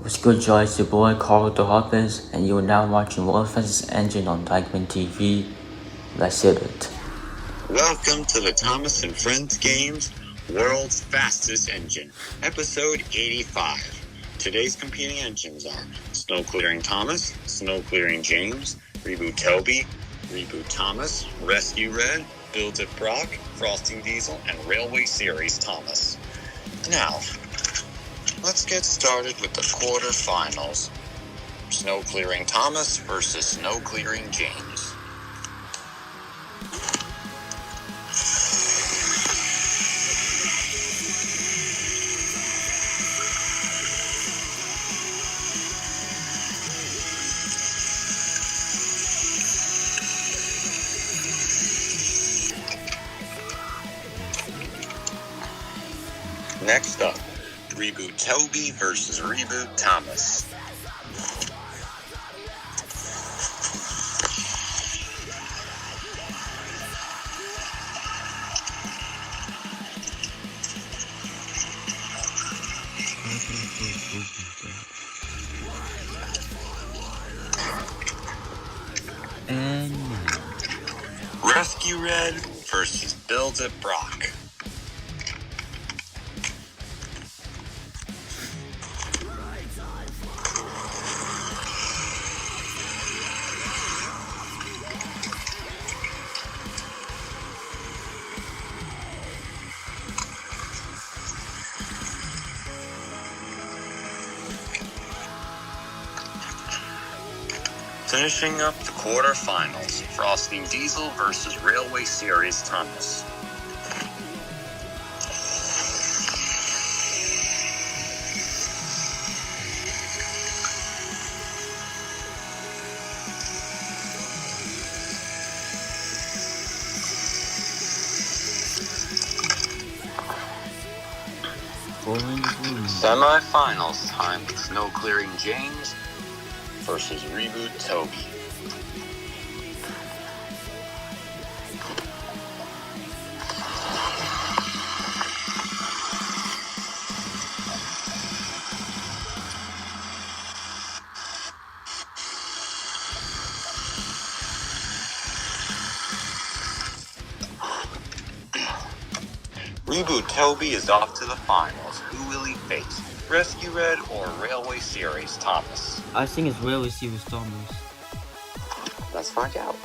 What's good, y'all? It's your boy Carl the Hoppers, and you're now watching World Fastest Engine on Dykeman TV. Let's hit it. Welcome to the Thomas and Friends Games World's Fastest Engine, episode 85. Today's competing engines are Snow Clearing Thomas, Snow Clearing James, Reboot Toby, Reboot Thomas, Rescue Red, Build It Brock, Frosting Diesel, and Railway Series Thomas. Now, let's get started with the quarterfinals. Snow Clearing Thomas versus Snow Clearing James. Next up, Reboot Toby versus Reboot Thomas. And Rescue Red versus Build It Brock. Finishing up the quarterfinals, Frosting Diesel versus Railway Series Thomas. Semi-finals time with Snow Clearing James versus Reboot Toby. Reboot Toby is off to the finals. Who will he face? Rescue Red or Railway Series Thomas? I think it's Railway Series Thomas. Let's find out.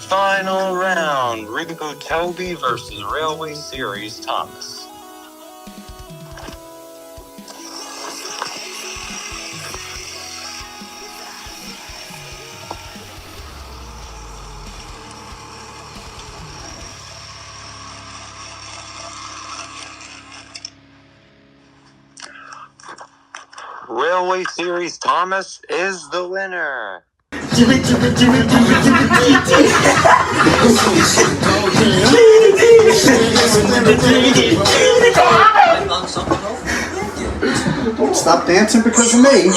Final round, Reboot Toby versus Railway Series Thomas. Railway Series Thomas is the winner. Don't stop dancing because of me.